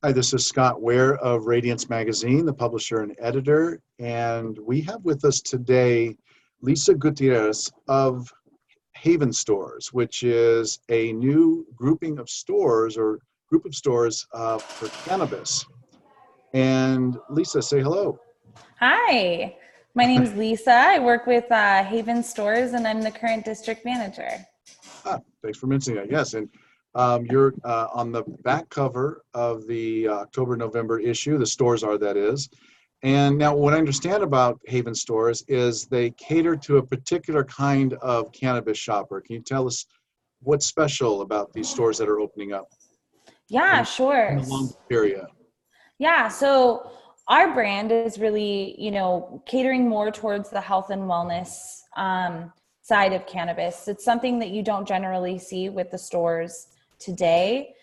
Hi, this is Scott Ware of Radiance Magazine, the publisher and editor, and we have with us today Lisa Gutierrez of Haven Stores, which is a new grouping of stores or group of stores for cannabis. And Lisa, say hello. Hi, my name is Lisa. I work with Haven Stores and I'm the current district manager. Thanks for mentioning that. Yes, and you're on the back cover of the October-November issue. The stores are, that is. And now what I understand about Haven Stores is they cater to a particular kind of cannabis shopper. Can you tell us what's special about these stores that are opening up Yeah, in sure. the Long Beach area? Yeah, so our brand is really, catering more towards the health and wellness side of cannabis. It's something that you don't generally see with the stores today.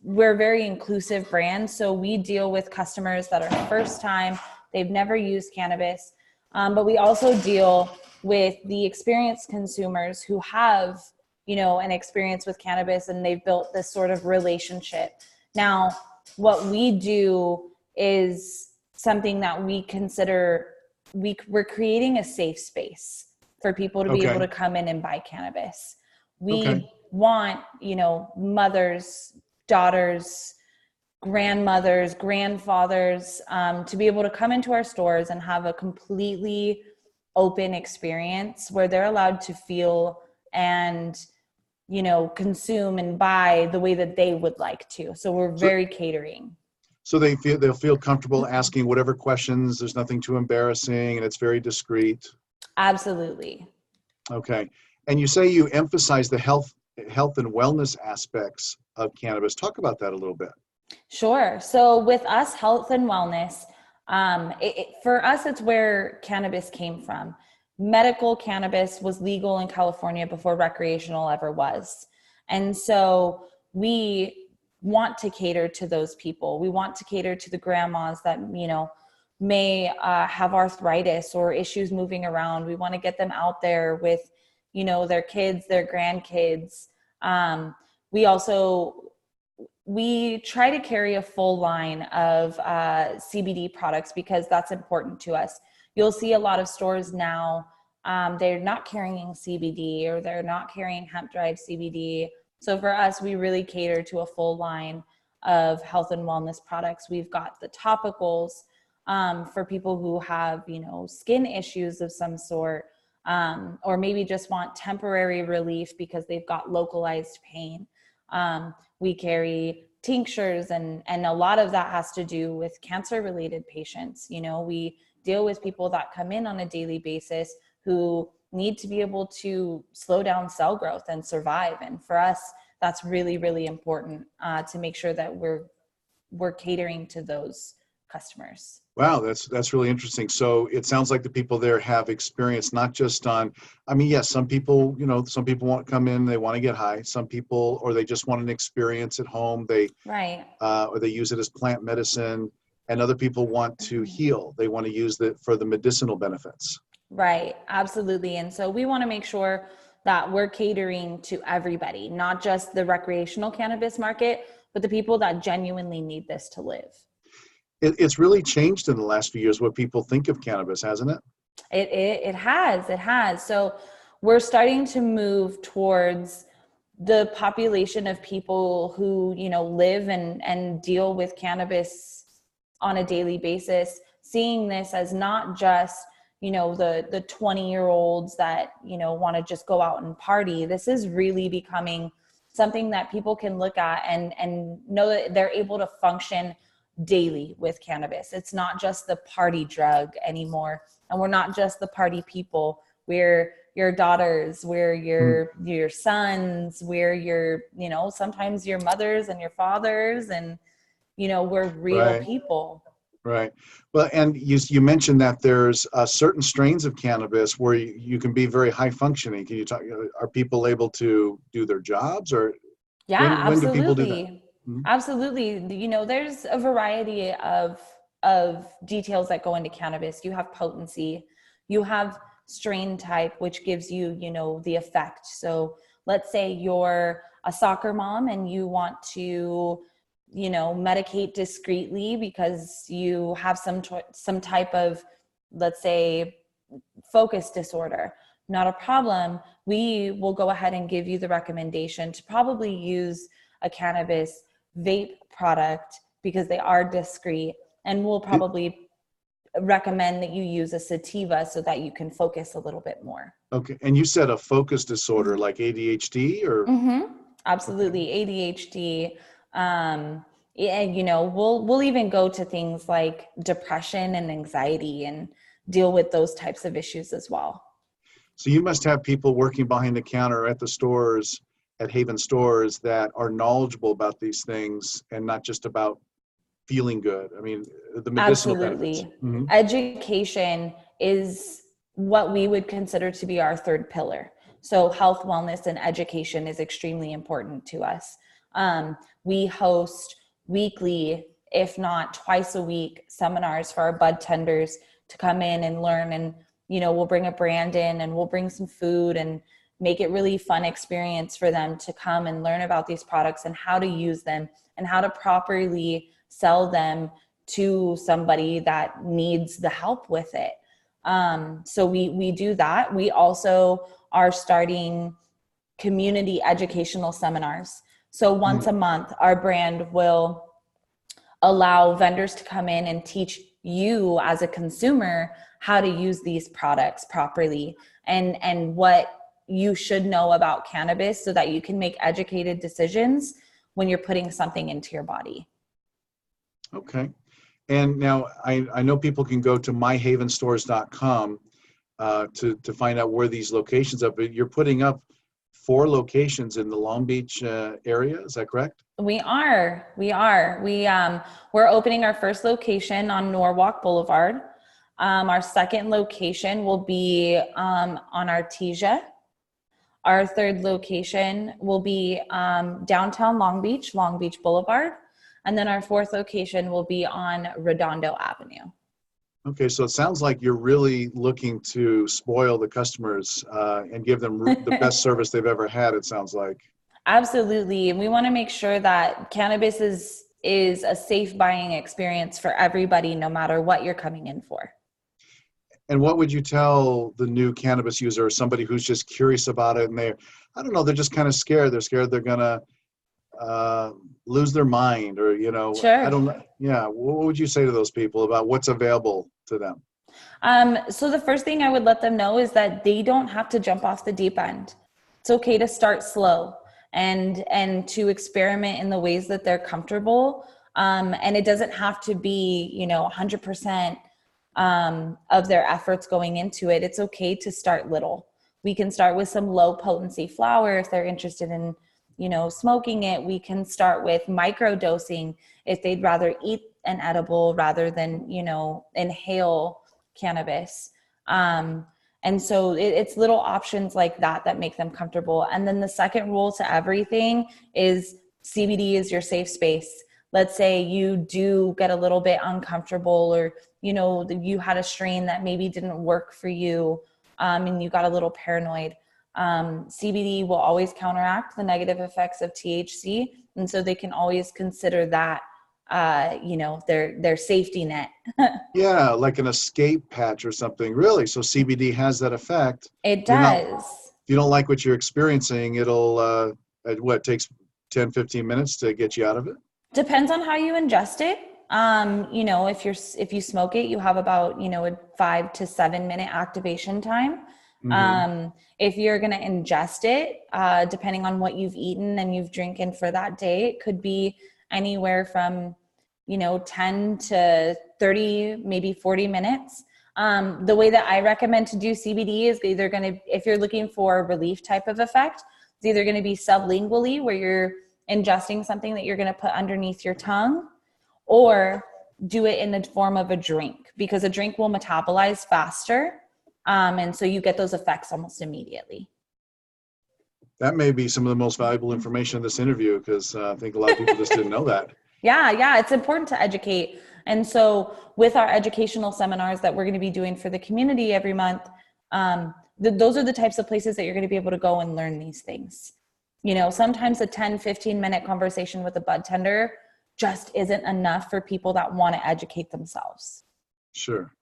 We're a very inclusive brand, so we deal with customers that are first time, they've never used cannabis, but we also deal with the experienced consumers who have, an experience with cannabis and they've built this sort of relationship. Now, what we do is something that we consider, we're creating a safe space for people to be able to come in and buy cannabis. We want, mothers, daughters, grandmothers, grandfathers, to be able to come into our stores and have a completely open experience where they're allowed to feel and, consume and buy the way that they would like to. So we're very catering. So they'll feel comfortable asking whatever questions. There's nothing too embarrassing, and it's very discreet. Absolutely. Okay. And you say you emphasize the health and wellness aspects of cannabis. Talk about that a little bit. Sure. So with us, health and wellness, for us, it's where cannabis came from. Medical cannabis was legal in California before recreational ever was. And so we want to cater to those people. We want to cater to the grandmas that, may have arthritis or issues moving around. We want to get them out there with, their kids, their grandkids. We try to carry a full line of CBD products because that's important to us. You'll see a lot of stores now, they're not carrying CBD or they're not carrying hemp-derived CBD. So for us, we really cater to a full line of health and wellness products. We've got the topicals for people who have, skin issues of some sort, or maybe just want temporary relief because they've got localized pain. We carry tinctures and a lot of that has to do with cancer-related patients. We deal with people that come in on a daily basis who need to be able to slow down cell growth and survive. And for us, that's really, really important to make sure that we're catering to those customers. Wow, that's really interesting. So it sounds like the people there have experience not just on, yes, some people want to come in, they want to get high. Some people, or they just want an experience at home. Or they use it as plant medicine, and other people want to heal. They want to use it for the medicinal benefits. Right, absolutely. And so we want to make sure that we're catering to everybody, not just the recreational cannabis market, but the people that genuinely need this to live. It's really changed in the last few years what people think of cannabis, hasn't it? It has. So we're starting to move towards the population of people who, live and deal with cannabis on a daily basis, seeing this as not just, the 20-year-olds that, want to just go out and party. This is really becoming something that people can look at and know that they're able to function daily with cannabis. It's not just the party drug anymore. And we're not just the party people. We're your daughters, we're your sons, we're your, sometimes your mothers and your fathers, and, we're real people. Right. Well, and you mentioned that there's certain strains of cannabis where you can be very high functioning. Can you talk, are people able to do their jobs, or Yeah, when do people do that? absolutely. Absolutely. There's a variety of details that go into cannabis. You have potency, you have strain type, which gives you, the effect. So let's say you're a soccer mom and you want to medicate discreetly because you have some type of, let's say, focus disorder, not a problem. We will go ahead and give you the recommendation to probably use a cannabis vape product because they are discreet, and we'll probably recommend that you use a sativa so that you can focus a little bit more. Okay. And you said a focus disorder like ADHD or? Mm-hmm. Absolutely. Okay. ADHD. And we'll even go to things like depression and anxiety and deal with those types of issues as well. So you must have people working behind the counter at the stores, at Haven stores, that are knowledgeable about these things and not just about feeling good. I mean, the medicinal benefits. Absolutely. Mm-hmm. Education is what we would consider to be our third pillar. So health, wellness, and education is extremely important to us. We host weekly, if not twice a week, seminars for our bud tenders to come in and learn. And, we'll bring a brand in and we'll bring some food and make it really fun experience for them to come and learn about these products and how to use them and how to properly sell them to somebody that needs the help with it. So we do that. We also are starting community educational seminars. So once a month, our brand will allow vendors to come in and teach you as a consumer how to use these products properly and what you should know about cannabis so that you can make educated decisions when you're putting something into your body. Okay. And now I know people can go to myhavenstores.com to find out where these locations are, but you're putting up 4 locations in the Long Beach area. Is that correct? We're opening our first location on Norwalk Boulevard. Our second location will be on Artesia. Our third location will be downtown Long Beach Boulevard. And then our fourth location will be on Redondo Avenue. Okay, so it sounds like you're really looking to spoil the customers and give them the best service they've ever had, it sounds like. Absolutely. And we want to make sure that cannabis is a safe buying experience for everybody, no matter what you're coming in for. And what would you tell the new cannabis user or somebody who's just curious about it and they're just kind of scared. They're scared they're going to lose their mind or, Sure. I don't know. Yeah. What would you say to those people about what's available to them? So the first thing I would let them know is that they don't have to jump off the deep end. It's okay to start slow and to experiment in the ways that they're comfortable. And it doesn't have to be, 100% of their efforts going into it. It's okay to start little. We can start with some low potency flower if they're interested in, smoking it. We can start with micro dosing if they'd rather eat an edible rather than, inhale cannabis. And so it's little options like that make them comfortable. And then the second rule to everything is CBD is your safe space. Let's say you do get a little bit uncomfortable or, you had a strain that maybe didn't work for you and you got a little paranoid. CBD will always counteract the negative effects of THC. And so they can always consider that, their safety net. Yeah, like an escape patch or something, really. So CBD has that effect. It does. If you don't like what you're experiencing, it'll, it takes 10, 15 minutes to get you out of it? Depends on how you ingest it. If you smoke it, you have about, a 5 to 7 minute activation time. Mm-hmm. If you're going to ingest it, depending on what you've eaten and you've drinking for that day, it could be anywhere from, 10 to 30, maybe 40 minutes. The way that I recommend to do CBD is either if you're looking for a relief type of effect, it's either going to be sublingually where you're ingesting something that you're going to put underneath your tongue, or do it in the form of a drink because a drink will metabolize faster. And so you get those effects almost immediately. That may be some of the most valuable information in this interview because I think a lot of people just didn't know that. Yeah, it's important to educate. And so with our educational seminars that we're going to be doing for the community every month, those are the types of places that you're going to be able to go and learn these things. Sometimes a 10, 15 minute conversation with a bud tender just isn't enough for people that want to educate themselves. Sure.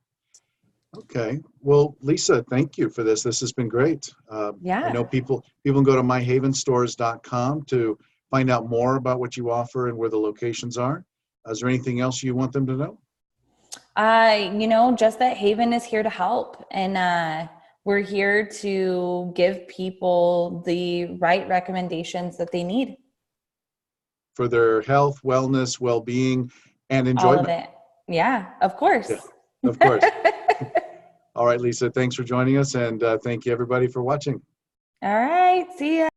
Okay. Well, Lisa, thank you for this. This has been great. Yeah. I know people can go to myhavenstores.com to find out more about what you offer and where the locations are. Is there anything else you want them to know? Just that Haven is here to help, and we're here to give people the right recommendations that they need. For their health, wellness, well-being, and All of enjoyment. it. Yeah, of course. Yeah, of course. All right, Lisa, thanks for joining us, and thank you everybody for watching. All right. See ya.